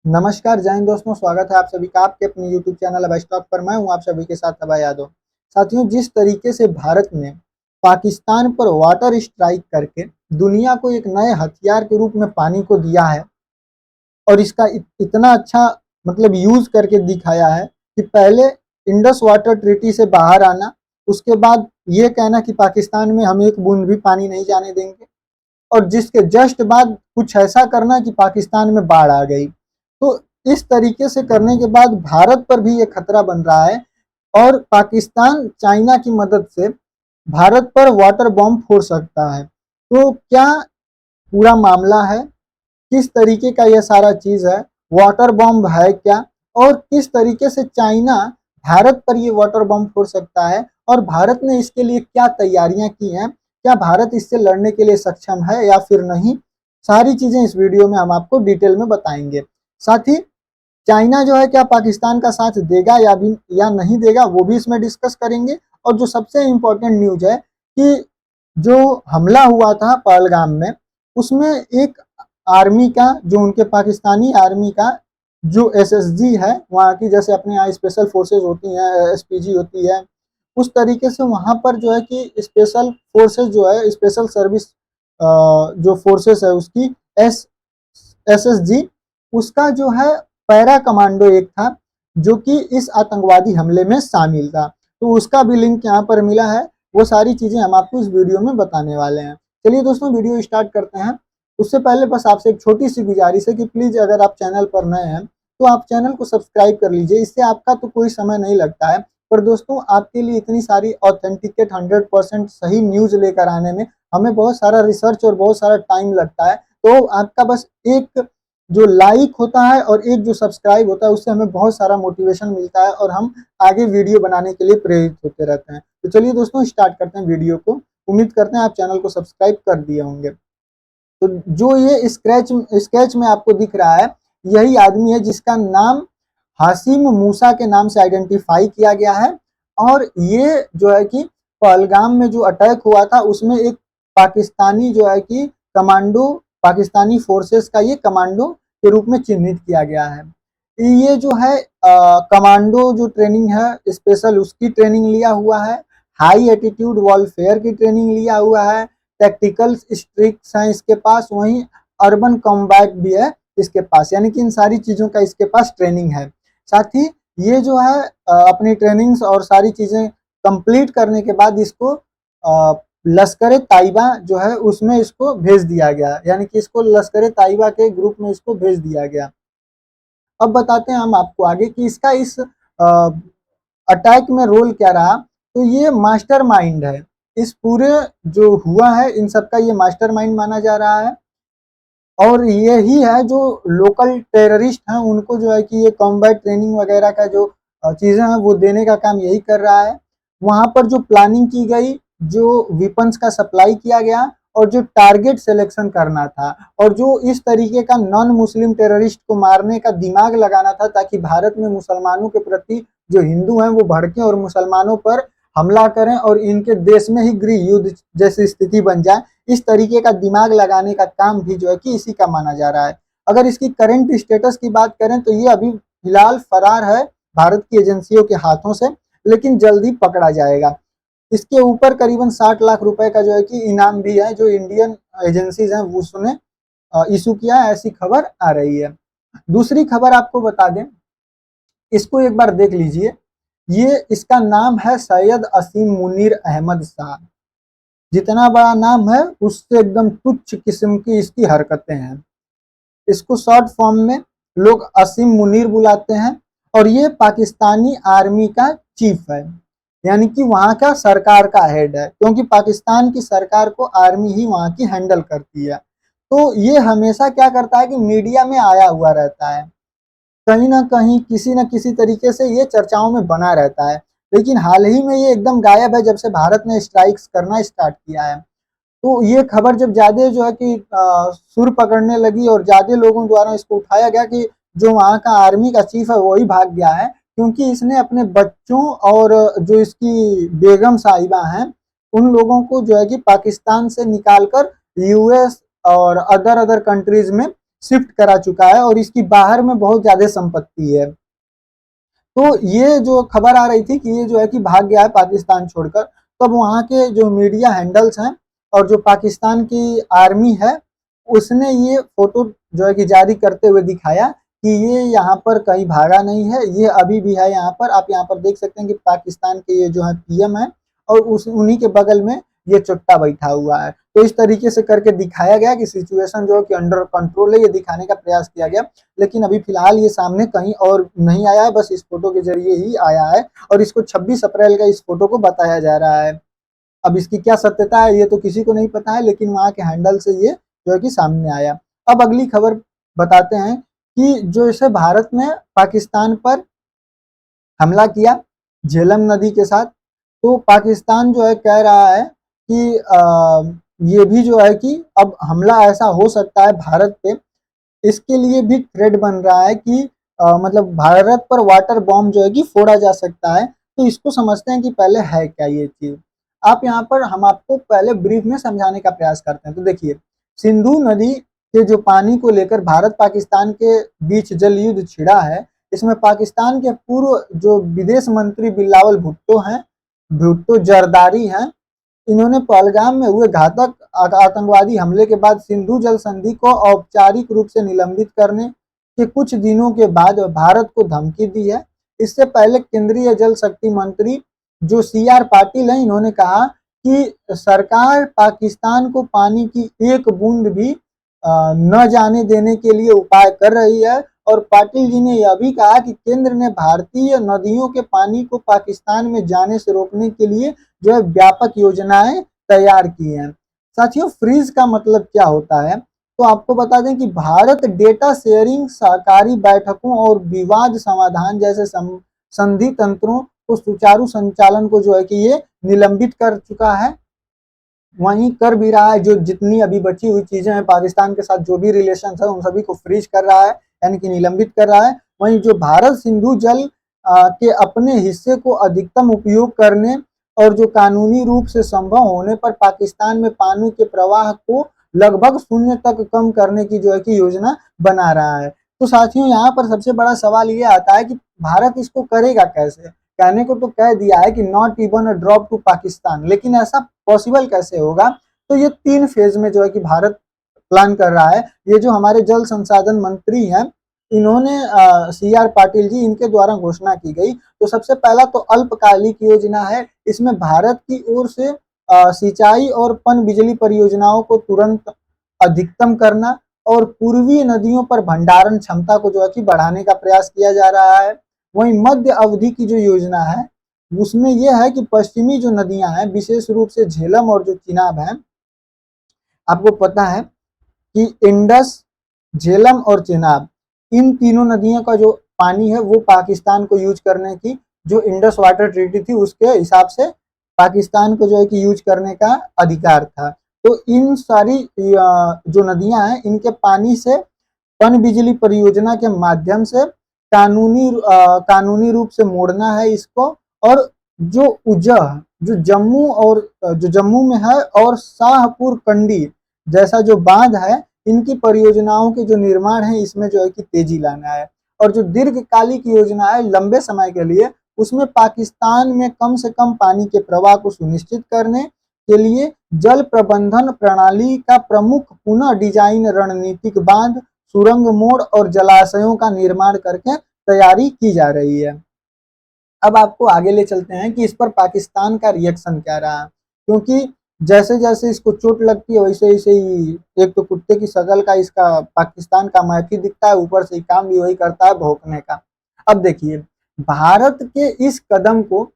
नमस्कार जय हिंद दोस्तों, स्वागत है आप सभी का आपके अपने YouTube चैनल अभाई स्टॉक पर। मैं हूं आप सभी के साथ अभाई यादव। साथियों, जिस तरीके से भारत ने पाकिस्तान पर वाटर स्ट्राइक करके दुनिया को एक नए हथियार के रूप में पानी को दिया है और इसका इतना अच्छा मतलब यूज करके दिखाया है कि पहले इंडस वाटर ट्रीटी से बाहर आना, उसके बाद ये कहना कि पाकिस्तान में हम एक बूंद भी पानी नहीं जाने देंगे, और जिसके जस्ट बाद कुछ ऐसा करना कि पाकिस्तान में बाढ़ आ गई। तो इस तरीके से करने के बाद भारत पर भी ये खतरा बन रहा है और पाकिस्तान चाइना की मदद से भारत पर वाटर बॉम्ब फोड़ सकता है। तो क्या पूरा मामला है, किस तरीके का ये सारा चीज है, वाटर बॉम्ब है क्या, और किस तरीके से चाइना भारत पर ये वाटर बॉम्ब फोड़ सकता है और भारत ने इसके लिए क्या तैयारियां की हैं, क्या भारत इससे लड़ने के लिए सक्षम है या फिर नहीं, सारी चीजें इस वीडियो में हम आपको डिटेल में बताएंगे। साथ ही चाइना जो है क्या पाकिस्तान का साथ देगा या नहीं देगा, वो भी इसमें डिस्कस करेंगे। और जो सबसे इम्पोर्टेंट न्यूज है कि जो हमला हुआ था पहलगाम में, उसमें एक आर्मी का, जो उनके पाकिस्तानी आर्मी का जो एसएसजी है वहाँ की, जैसे अपने यहाँ स्पेशल फोर्सेज होती हैं, एसपीजी होती है, उस तरीके से वहाँ पर जो है कि स्पेशल फोर्सेज जो है, स्पेशल सर्विस जो फोर्सेस है उसकी एस एसएसजी, उसका जो है पैरा कमांडो एक था जो कि इस आतंकवादी हमले में शामिल था। तो उसका भी लिंक यहाँ पर मिला है। वो सारी चीजें हम आपको इस वीडियो में बताने वाले हैं। चलिए दोस्तों, वीडियो स्टार्ट करते हैं। उससे पहले बस आपसे एक छोटी सी गुजारिश है कि प्लीज अगर आप चैनल पर नए हैं तो आप चैनल को सब्सक्राइब कर लीजिए। इससे आपका तो कोई समय नहीं लगता है, पर दोस्तों आपके लिए इतनी सारी ऑथेंटिकेट 100% सही न्यूज लेकर आने में हमें बहुत सारा रिसर्च और बहुत सारा टाइम लगता है। तो आपका बस एक जो लाइक होता है और एक जो सब्सक्राइब होता है, उससे हमें बहुत सारा मोटिवेशन मिलता है और हम आगे वीडियो बनाने के लिए प्रेरित होते रहते हैं। तो चलिए दोस्तों, स्टार्ट करते हैं वीडियो को। उम्मीद करते हैं आप चैनल को सब्सक्राइब कर दिए होंगे। तो जो ये स्केच में आपको दिख रहा है, यही आदमी है जिसका नाम हासिम मूसा के नाम से आइडेंटिफाई किया गया है। और ये जो है कि पहलगाम में जो अटैक हुआ था उसमें एक पाकिस्तानी जो है कि कमांडो, पाकिस्तानी फोर्सेस का ये कमांडो के रूप में चिन्हित किया गया है। ये जो है कमांडो जो ट्रेनिंग है स्पेशल, उसकी ट्रेनिंग लिया हुआ है, हाई एटीट्यूड वॉरफेयर की ट्रेनिंग लिया हुआ है, टैक्टिकल स्ट्रिक्स हैं इसके पास, वहीं अर्बन कॉम्बैट भी है इसके पास, यानी कि इन सारी चीजों का इसके पास ट्रेनिंग है। साथ ही ये जो है अपनी ट्रेनिंग्स और सारी चीजें कंप्लीट करने के बाद इसको लश्कर ताइबा जो है उसमें इसको भेज दिया गया, यानी कि इसको लश्कर ताइबा के ग्रुप में इसको भेज दिया गया। अब बताते हैं हम आपको आगे कि इसका इस अटैक में रोल क्या रहा। तो ये मास्टरमाइंड है, इस पूरे जो हुआ है इन सबका ये मास्टरमाइंड माना जा रहा है। और यही है जो लोकल टेररिस्ट हैं उनको जो है कि ये कॉम्बैट ट्रेनिंग वगैरह का जो चीज़ें हैं वो देने का काम यही कर रहा है। वहाँ पर जो प्लानिंग की गई, जो वेपन्स का सप्लाई किया गया और जो टारगेट सिलेक्शन करना था और जो इस तरीके का नॉन मुस्लिम टेररिस्ट को मारने का दिमाग लगाना था ताकि भारत में मुसलमानों के प्रति जो हिंदू हैं वो भड़कें और मुसलमानों पर हमला करें और इनके देश में ही गृह युद्ध जैसी स्थिति बन जाए, इस तरीके का दिमाग लगाने का काम भी जो है कि इसी का माना जा रहा है। अगर इसकी करंट स्टेटस की बात करें तो ये अभी फिलहाल फरार है भारत की एजेंसियों के हाथों से, लेकिन जल्दी पकड़ा जाएगा। इसके ऊपर करीबन 60 लाख रुपए का जो है कि इनाम भी है जो इंडियन एजेंसीज हैं वो उसने इशू किया है, ऐसी खबर आ रही है। दूसरी खबर आपको बता दें, इसको एक बार देख लीजिए। ये इसका नाम है सैयद असीम मुनीर अहमद शाह। जितना बड़ा नाम है उससे एकदम तुच्छ किस्म की इसकी हरकतें हैं। इसको शॉर्ट फॉर्म में लोग असीम मुनीर बुलाते हैं और ये पाकिस्तानी आर्मी का चीफ है, यानी कि वहाँ का सरकार का हेड है, क्योंकि पाकिस्तान की सरकार को आर्मी ही वहाँ की हैंडल करती है। तो ये हमेशा क्या करता है कि मीडिया में आया हुआ रहता है, कहीं ना कहीं किसी न किसी तरीके से ये चर्चाओं में बना रहता है। लेकिन हाल ही में ये एकदम गायब है जब से भारत ने स्ट्राइक्स करना स्टार्ट किया है। तो ये खबर जब ज्यादा जो है कि सुर पकड़ने लगी और ज्यादा लोगों द्वारा इसको उठाया गया कि जो वहाँ का आर्मी का चीफ है वही भाग गया है, क्योंकि इसने अपने बच्चों और जो इसकी बेगम साहिबा हैं उन लोगों को जो है कि पाकिस्तान से निकाल कर यूएस और अदर अदर कंट्रीज में शिफ्ट करा चुका है और इसकी बाहर में बहुत ज्यादा संपत्ति है। तो ये जो खबर आ रही थी कि ये जो है कि भाग गया है पाकिस्तान छोड़कर, तब वहाँ के जो मीडिया हैंडल्स हैं और जो पाकिस्तान की आर्मी है उसने ये फोटो जो है कि जारी करते हुए दिखाया कि ये यहाँ पर कहीं भागा नहीं है, ये अभी भी है यहाँ पर। आप यहाँ पर देख सकते हैं कि पाकिस्तान के ये जो है पीएम है और उस उन्हीं के बगल में ये चुट्टा बैठा हुआ है। तो इस तरीके से करके दिखाया गया कि सिचुएशन जो है कि अंडर कंट्रोल है, ये दिखाने का प्रयास किया गया। लेकिन अभी फिलहाल ये सामने कहीं और नहीं आया है, बस इस फोटो के जरिए ही आया है और इसको 26 अप्रैल का इस फोटो को बताया जा रहा है। अब इसकी क्या सत्यता है ये तो किसी को नहीं पता है, लेकिन वहां के हैंडल से ये जो है कि सामने आया। अब अगली खबर बताते हैं कि जो इसे भारत ने पाकिस्तान पर हमला किया झेलम नदी के साथ, तो पाकिस्तान जो है कह रहा है कि ये भी जो है कि अब हमला ऐसा हो सकता है भारत पे, इसके लिए भी थ्रेड बन रहा है कि मतलब भारत पर वाटर बॉम्ब जो है कि फोड़ा जा सकता है। तो इसको समझते हैं कि पहले है क्या ये चीज। आप यहाँ पर हम आपको पहले ब्रीफ में समझाने का प्रयास करते हैं। तो देखिए, सिंधु नदी के जो पानी को लेकर भारत पाकिस्तान के बीच जल युद्ध छिड़ा है, इसमें पाकिस्तान के पूर्व जो विदेश मंत्री बिलावल भुट्टो हैं, भुट्टो जरदारी हैं, इन्होंने पहलगाम में हुए घातक आतंकवादी हमले के बाद सिंधु जल संधि को औपचारिक रूप से निलंबित करने के कुछ दिनों के बाद भारत को धमकी दी है। इससे पहले केंद्रीय जल शक्ति मंत्री जो CR पाटिल हैं, इन्होंने कहा कि सरकार पाकिस्तान को पानी की एक बूंद भी न जाने देने के लिए उपाय कर रही है। और पाटिल जी ने यह भी कहा कि केंद्र ने भारतीय नदियों के पानी को पाकिस्तान में जाने से रोकने के लिए जो है व्यापक योजनाएं तैयार की हैं। साथियों, फ्रीज का मतलब क्या होता है? तो आपको बता दें कि भारत डेटा शेयरिंग, सहकारी बैठकों और विवाद समाधान जैसे संधि तंत्रों को सुचारू संचालन को जो है कि ये निलंबित कर चुका है। वहीं कर भी रहा है, जो जितनी अभी बची हुई चीजें हैं पाकिस्तान के साथ जो भी रिलेशन है उन सभी को फ्रीज कर रहा है, यानी कि निलंबित कर रहा है। वहीं जो भारत सिंधु जल के अपने हिस्से को अधिकतम उपयोग करने और जो कानूनी रूप से संभव होने पर पाकिस्तान में पानी के प्रवाह को लगभग शून्य तक कम करने की जो है कि योजना बना रहा है। तो साथियों, यहाँ पर सबसे बड़ा सवाल ये आता है कि भारत इसको करेगा कैसे? कहने को तो कह दिया है कि not even a drop to Pakistan, लेकिन ऐसा पॉसिबल कैसे होगा? तो ये 3 फेज में जो है कि भारत प्लान कर रहा है। ये जो हमारे जल संसाधन मंत्री हैं, इन्होंने CR पाटिल जी, इनके द्वारा घोषणा की गई। तो सबसे पहला तो अल्पकालिक योजना है, इसमें भारत की ओर से सिंचाई और पन बिजली परियोजनाओं को तुरंत अधिकतम करना और पूर्वी नदियों पर भंडारण क्षमता को जो है कि बढ़ाने का प्रयास किया जा रहा है। वहीं मध्य अवधि की जो योजना है उसमें यह है कि पश्चिमी जो नदियां हैं, विशेष रूप से झेलम और जो चिनाब है, आपको पता है कि इंडस, झेलम और चिनाब, इन तीनों नदियों का जो पानी है वो पाकिस्तान को यूज करने की, जो इंडस वाटर ट्रीटी थी उसके हिसाब से पाकिस्तान को जो है कि यूज करने का अधिकार था। तो इन सारी जो नदियां हैं इनके पानी से पन बिजली परियोजना के माध्यम से कानूनी रूप से मोड़ना है इसको। और जो उजह, जो जम्मू और जो जम्मू में है, और शाहपुर कंडी जैसा जो बांध है, इनकी परियोजनाओं के जो निर्माण है इसमें जो है कि तेजी लाना है। और जो दीर्घकालिक योजना है लंबे समय के लिए, उसमें पाकिस्तान में कम से कम पानी के प्रवाह को सुनिश्चित करने के लिए जल प्रबंधन प्रणाली का प्रमुख पुनः डिजाइन, रणनीतिक बांध, सुरंग मोड़ और जलाशयों का निर्माण करके तैयारी की जा रही है। अब आपको आगे ले चलते हैं कि इस पर पाकिस्तान का रिएक्शन क्या रहा, क्योंकि जैसे जैसे इसको चोट लगती है वैसे वैसे ही, एक तो कुत्ते की शक्ल का इसका पाकिस्तान का मैथी दिखता है, ऊपर से काम भी वही करता है, भौंकने का। अब देखिए, भारत के इस कदम को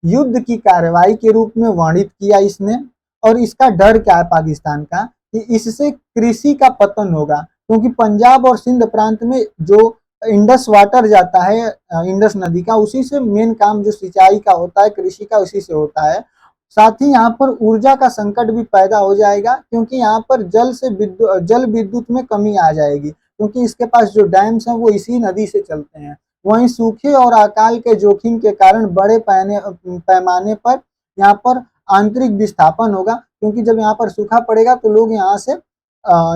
युद्ध की कार्रवाई के रूप में वर्णित किया इसने। और इसका डर क्या है पाकिस्तान का कि इससे कृषि का पतन होगा, क्योंकि पंजाब और सिंध प्रांत में जो इंडस वाटर जाता है, इंडस नदी का, उसी से मेन काम जो सिंचाई का होता है, कृषि का, उसी से होता है। साथ ही यहाँ पर ऊर्जा का संकट भी पैदा हो जाएगा, क्योंकि यहाँ पर जल विद्युत में कमी आ जाएगी, क्योंकि इसके पास जो डैम्स हैं वो इसी नदी से चलते हैं। वहीं सूखे और अकाल के जोखिम के कारण बड़े पैमाने पर यहाँ पर आंतरिक विस्थापन होगा, क्योंकि जब यहाँ पर सूखा पड़ेगा तो लोग यहाँ से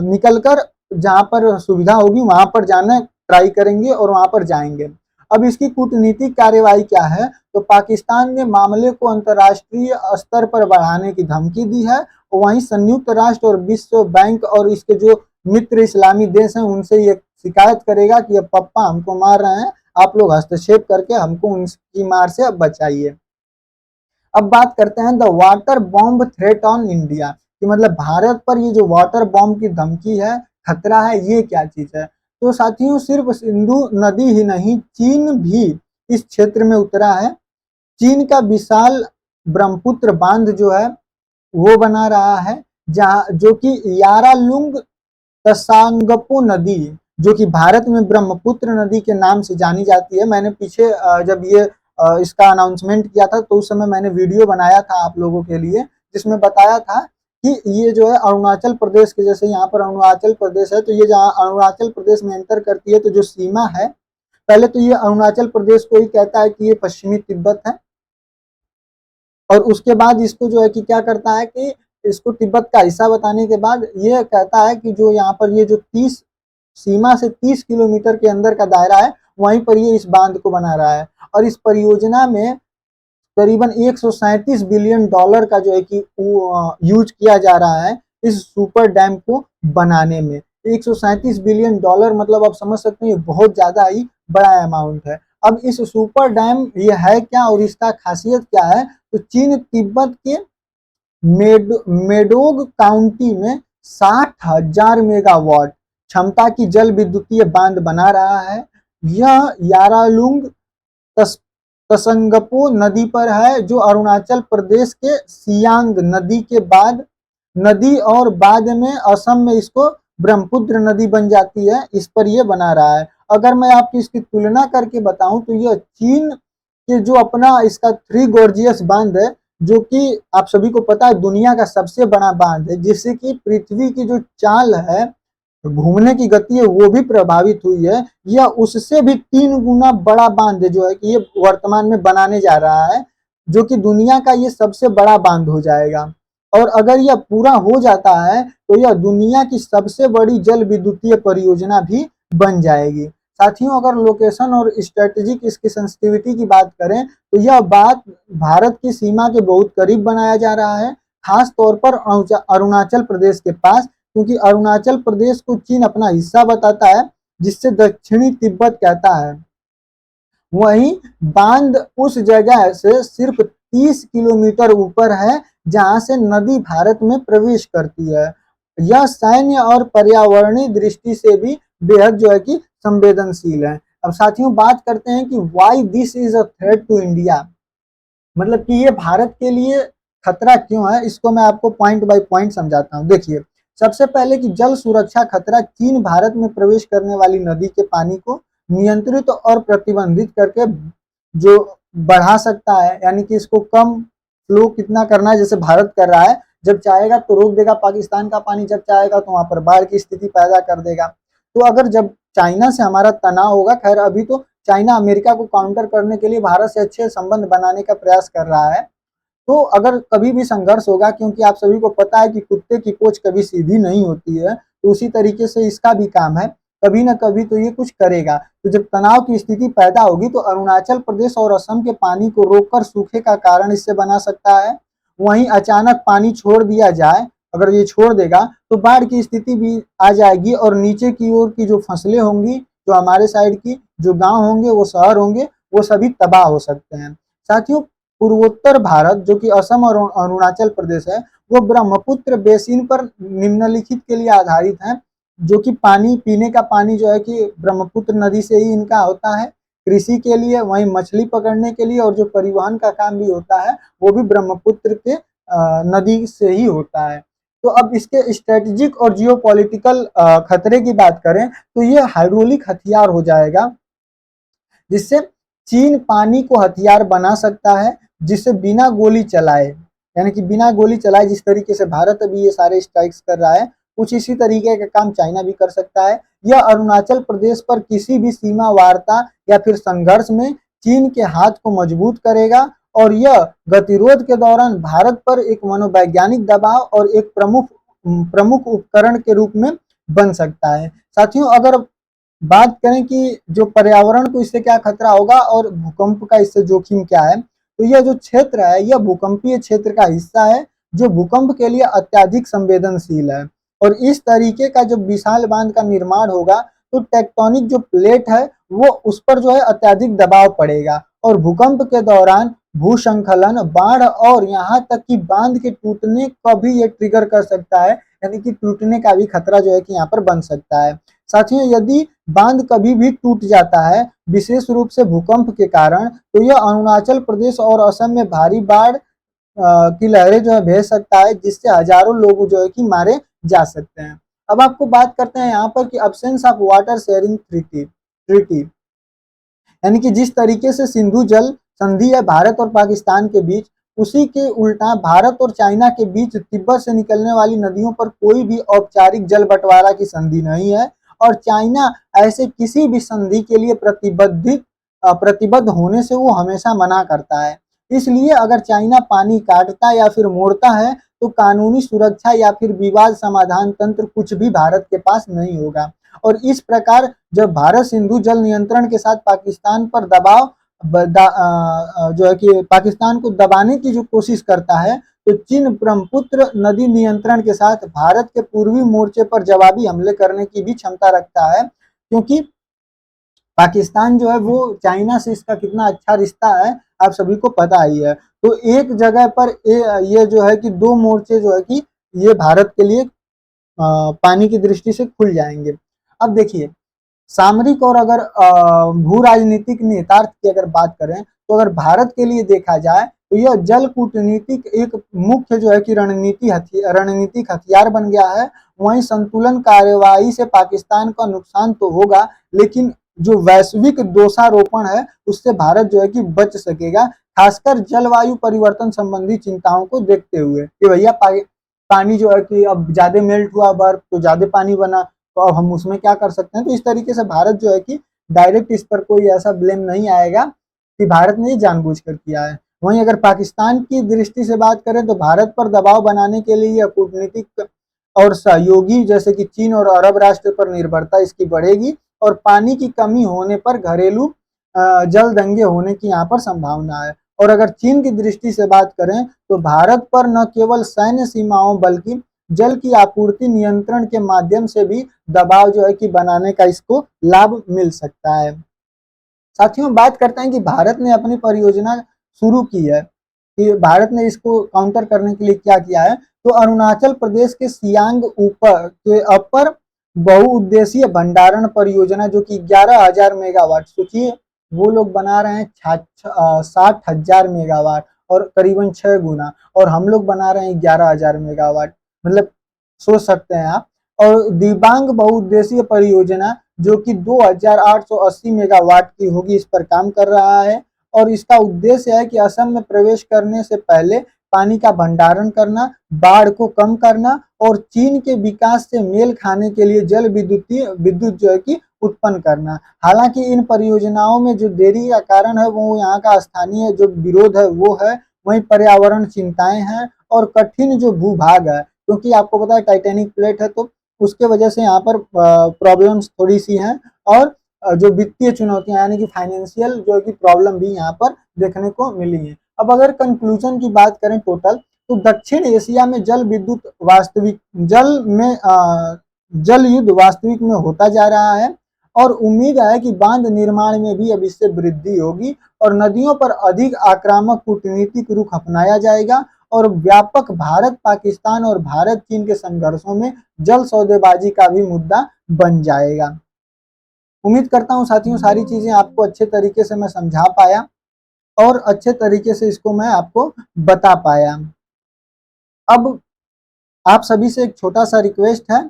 निकलकर जहां पर सुविधा होगी वहां पर जाना ट्राई करेंगे और वहां पर जाएंगे। अब इसकी कूटनीतिक कार्यवाही क्या है, तो पाकिस्तान ने मामले को अंतर्राष्ट्रीय स्तर पर बढ़ाने की धमकी दी है। वहीं संयुक्त राष्ट्र और विश्व बैंक और इसके जो मित्र इस्लामी देश हैं उनसे ये शिकायत करेगा कि अब पप्पा हमको मार रहे हैं, आप लोग हस्तक्षेप करके हमको उनकी मार से बचाइए। अब बात करते हैं the water bomb threat on India, कि मतलब भारत पर ये जो वाटर बॉम्ब की धमकी है, खतरा है, ये क्या चीज है। तो साथियों सिर्फ सिंधु नदी ही नहीं, चीन भी इस क्षेत्र में उतरा है। चीन का विशाल ब्रह्मपुत्र बांध जो है वो बना रहा है, जहां जो कि यारालुंग तसांगपो नदी, जो कि भारत में ब्रह्मपुत्र नदी के नाम से जानी जाती है। मैंने पीछे जब ये इसका अनाउंसमेंट किया था तो उस समय मैंने वीडियो बनाया था आप लोगों के लिए, जिसमें बताया था कि ये जो है अरुणाचल प्रदेश के, जैसे यहाँ पर अरुणाचल प्रदेश है, तो ये जहाँ अरुणाचल प्रदेश में एंटर करती है तो जो सीमा है, पहले तो ये अरुणाचल प्रदेश को ही कहता है कि ये पश्चिमी तिब्बत है, और उसके बाद इसको जो है कि क्या करता है कि इसको तिब्बत का हिस्सा बताने के बाद ये कहता है कि जो यहाँ पर ये जो 30 सीमा से 30 किलोमीटर के अंदर का दायरा है, वहीं पर ये इस बांध को बना रहा है। और इस परियोजना में करीबन 137 बिलियन डॉलर का जो है कि यूज किया जा रहा है इस सुपर डैम को बनाने में। 137 बिलियन डॉलर मतलब आप समझ सकते हैं ये बहुत ज्यादा ही बड़ा अमाउंट है। अब इस सुपर डैम ये है क्या और इसका खासियत क्या है, तो चीन तिब्बत के मेडोग काउंटी में 60,000 मेगावाट क्षमता की जल विद्युतीय बांध बना रहा है। यह यारालुंग तसंगपो नदी पर है, जो अरुणाचल प्रदेश के सियांग नदी के बाद नदी और बाद में असम में इसको ब्रह्मपुत्र नदी बन जाती है, इस पर यह बना रहा है। अगर मैं आपकी इसकी तुलना करके बताऊं तो यह चीन के जो अपना इसका थ्री गॉर्जियस बांध है, जो कि आप सभी को पता है दुनिया का सबसे बड़ा बांध है, जिससे कि पृथ्वी की जो चाल है, घूमने की गति है, वो भी प्रभावित हुई है। यह उससे भी 3 गुना बड़ा बांध जो है कि ये वर्तमान में बनाने जा रहा है, जो कि दुनिया का ये सबसे बड़ा बांध हो जाएगा। और अगर यह पूरा हो जाता है तो यह दुनिया की सबसे बड़ी जल विद्युतीय परियोजना भी बन जाएगी। साथियों अगर लोकेशन और स्ट्रेटेजिक इसकी सेंसिटिविटी की बात करें तो यह बात भारत की सीमा के बहुत करीब बनाया जा रहा है, खास तौर पर अरुणाचल प्रदेश के पास, क्योंकि अरुणाचल प्रदेश को चीन अपना हिस्सा बताता है, जिससे दक्षिणी तिब्बत कहता है। वहीं बांध उस जगह से सिर्फ 30 किलोमीटर ऊपर है जहां से नदी भारत में प्रवेश करती है। यह सैन्य और पर्यावरणीय दृष्टि से भी बेहद जो है कि संवेदनशील है। अब साथियों बात करते हैं कि why this is a threat to India, मतलब कि ये भारत के लिए खतरा क्यों है, इसको मैं आपको पॉइंट बाय पॉइंट समझाता हूँ। देखिए सबसे पहले कि जल सुरक्षा खतरा, चीन भारत में प्रवेश करने वाली नदी के पानी को नियंत्रित और प्रतिबंधित करके जो बढ़ा सकता है, यानी कि इसको कम फ्लो कितना करना है, जैसे भारत कर रहा है, जब चाहेगा तो रोक देगा पाकिस्तान का पानी, जब चाहेगा तो वहां पर बाढ़ की स्थिति पैदा कर देगा। तो अगर जब चाइना से हमारा तनाव होगा, खैर अभी तो चाइना अमेरिका को काउंटर करने के लिए भारत से अच्छे संबंध बनाने का प्रयास कर रहा है, तो अगर कभी भी संघर्ष होगा, क्योंकि आप सभी को पता है कि कुत्ते की पूंछ कभी सीधी नहीं होती है, तो उसी तरीके से इसका भी काम है, कभी ना कभी तो ये कुछ करेगा। तो जब तनाव की स्थिति पैदा होगी तो अरुणाचल प्रदेश और असम के पानी को रोककर सूखे का कारण इससे बना सकता है। वहीं अचानक पानी छोड़ दिया जाए, अगर ये छोड़ देगा तो बाढ़ की स्थिति भी आ जाएगी और नीचे की ओर की जो फसलें होंगी, जो हमारे साइड की जो गांव होंगे, वो शहर होंगे, वो सभी तबाह हो सकते हैं। साथियों पूर्वोत्तर भारत जो कि असम और अरुणाचल प्रदेश है, वो ब्रह्मपुत्र बेसिन पर निम्नलिखित के लिए आधारित है, जो कि पानी पीने का पानी जो है कि ब्रह्मपुत्र नदी से ही इनका होता है, कृषि के लिए, वहीं मछली पकड़ने के लिए, और जो परिवहन का काम भी होता है वो भी ब्रह्मपुत्र के नदी से ही होता है। तो अब इसके स्ट्रेटेजिक और जियोपॉलिटिकल खतरे की बात करें तो ये हाइड्रोलिक हथियार हो जाएगा, जिससे चीन पानी को हथियार बना सकता है, जिससे बिना गोली चलाए, यानी कि बिना गोली चलाए जिस तरीके से भारत अभी ये सारे स्ट्राइक्स कर रहा है, कुछ इसी तरीके का काम चाइना भी कर सकता है। यह अरुणाचल प्रदेश पर किसी भी सीमा वार्ता या फिर संघर्ष में चीन के हाथ को मजबूत करेगा, और यह गतिरोध के दौरान भारत पर एक मनोवैज्ञानिक दबाव और एक प्रमुख प्रमुख उपकरण के रूप में बन सकता है। साथियों, अगर बात करें कि जो पर्यावरण को इससे क्या खतरा होगा और भूकंप का इससे जोखिम क्या है, तो यह जो क्षेत्र है यह भूकंपीय क्षेत्र का हिस्सा है जो भूकंप के लिए अत्यधिक संवेदनशील है। और इस तरीके का जब विशाल बांध का निर्माण होगा तो टेक्टोनिक जो प्लेट है वो उस पर जो है अत्यधिक दबाव पड़ेगा और भूकंप के दौरान भूस्खलन, बाढ़ और यहाँ तक कि बांध के टूटने का भी ये ट्रिगर कर सकता है, यानी कि टूटने का भी खतरा जो है कि यहाँ पर बन सकता है। साथियों, यदि बांध कभी भी टूट जाता है विशेष रूप से भूकंप के कारण, तो यह अरुणाचल प्रदेश और असम में भारी बाढ़ की लहरें जो है भेज सकता है, जिससे हजारों लोग जो है कि मारे जा सकते हैं। अब आपको बात करते हैं यहाँ पर कि absence of water sharing treaty, यानी कि जिस तरीके से सिंधु जल संधि है भारत और पाकिस्तान के बीच, उसी के उल्टा भारत और चाइना के बीच तिब्बत से निकलने वाली नदियों पर कोई भी औपचारिक जल बंटवारा की संधि नहीं है और चाइना ऐसे किसी भी संधि के लिए प्रतिबद्ध होने से वो हमेशा मना करता है। इसलिए अगर चाइना पानी काटता या फिर मोड़ता है तो कानूनी सुरक्षा या फिर विवाद समाधान तंत्र कुछ भी भारत के पास नहीं होगा। और इस प्रकार जब भारत सिंधु जल नियंत्रण के साथ पाकिस्तान पर दबाव जो है कि पाकिस्तान को दबाने की जो कोशिश करता है, तो चीन ब्रह्मपुत्र नदी नियंत्रण के साथ भारत के पूर्वी मोर्चे पर जवाबी हमले करने की भी क्षमता रखता है, क्योंकि पाकिस्तान जो है वो चाइना से इसका कितना अच्छा रिश्ता है आप सभी को पता ही है। तो एक जगह पर ये जो है कि दो मोर्चे जो है कि ये भारत के लिए पानी की दृष्टि से खुल जाएंगे। अब देखिए, सामरिक और अगर भू राजनीतिक निहितार्थ की अगर बात करें तो अगर भारत के लिए देखा जाए तो यह जल कूटनीतिक एक मुख्य जो है कि रणनीतिक हथियार बन गया है। वहीं संतुलन कार्यवाही से पाकिस्तान का नुकसान तो होगा, लेकिन जो वैश्विक दोषारोपण है उससे भारत जो है कि बच सकेगा, खासकर जलवायु परिवर्तन संबंधी चिंताओं को देखते हुए कि भैया पानी जो है कि अब ज्यादा मेल्ट हुआ बर्फ तो ज्यादा पानी बना, तो अब हम उसमें क्या कर सकते हैं। तो इस तरीके से भारत जो है कि डायरेक्ट इस पर कोई ऐसा ब्लेम नहीं आएगा कि भारत ने जानबूझकर किया है। वहीं अगर पाकिस्तान की दृष्टि से बात करें तो भारत पर दबाव बनाने के लिए कूटनीतिक और सहयोगी जैसे कि चीन और अरब राष्ट्र पर निर्भरता इसकी बढ़ेगी और पानी की कमी होने पर घरेलू जल दंगे होने की यहाँ पर संभावना है। और अगर चीन की दृष्टि से बात करें तो भारत पर न केवल सैन्य सीमाओं बल्कि जल की आपूर्ति नियंत्रण के माध्यम से भी दबाव जो है कि बनाने का इसको लाभ मिल सकता है। साथियों, बात करते हैं कि भारत ने अपनी परियोजना शुरू की है कि भारत ने इसको काउंटर करने के लिए क्या किया है। तो अरुणाचल प्रदेश के सियांग ऊपर के अपर बहुउद्देशीय भंडारण परियोजना जो कि 11,000 मेगावाट, सोचिए वो लोग बना रहे हैं 60,000 मेगावाट और करीबन 6 गुना, और हम लोग बना रहे हैं 11,000 मेगावाट, मतलब सोच सकते हैं आप। और दिबांग बहुउद्देशीय परियोजना जो कि 2,880 मेगावाट की होगी, इस पर काम कर रहा है और इसका उद्देश्य है कि असम में प्रवेश करने से पहले पानी का भंडारण करना, बाढ़ को कम करना और चीन के विकास से मेल खाने के लिए जल विद्युत जो है कि उत्पन्न करना। हालांकि इन परियोजनाओं में जो देरी का कारण है वो यहाँ का स्थानीय जो विरोध है वो है, वहीं पर्यावरण चिंताएं हैं और कठिन जो भूभाग है, क्योंकि आपको पता है टाइटेनिक प्लेट है तो उसके वजह से यहाँ पर प्रॉब्लम्स थोड़ी सी हैं और जो वित्तीय चुनौतियां यानी कि फाइनेंशियल जो है कि प्रॉब्लम भी यहाँ पर देखने को मिली है। अब अगर कंक्लूजन की बात करें टोटल, तो दक्षिण एशिया में जल युद्ध वास्तविक में होता जा रहा है और उम्मीद है कि बांध निर्माण में भी अब इससे वृद्धि होगी और नदियों पर अधिक आक्रामक कूटनीतिक रुख अपनाया जाएगा और व्यापक भारत पाकिस्तान और भारत चीन के संघर्षों में जल सौदेबाजी का भी मुद्दा बन जाएगा। उम्मीद करता हूं साथियों सारी चीजें आपको अच्छे तरीके से मैं समझा पाया और अच्छे तरीके से इसको मैं आपको बता पाया। अब आप सभी से एक छोटा सा रिक्वेस्ट है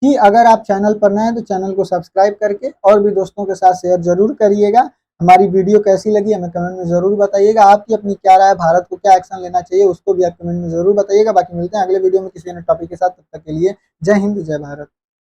कि अगर आप चैनल पर नए हैं तो चैनल को सब्सक्राइब करके और भी दोस्तों के साथ शेयर जरूर करिएगा। हमारी वीडियो कैसी लगी हमें कमेंट में जरूर बताइएगा। आपकी अपनी क्या राय है, भारत को क्या एक्शन लेना चाहिए उसको भी आप कमेंट में जरूर बताइएगा। बाकी मिलते हैं अगले वीडियो में किसी अन्य टॉपिक के साथ, तब तक के लिए जय हिंद जय भारत।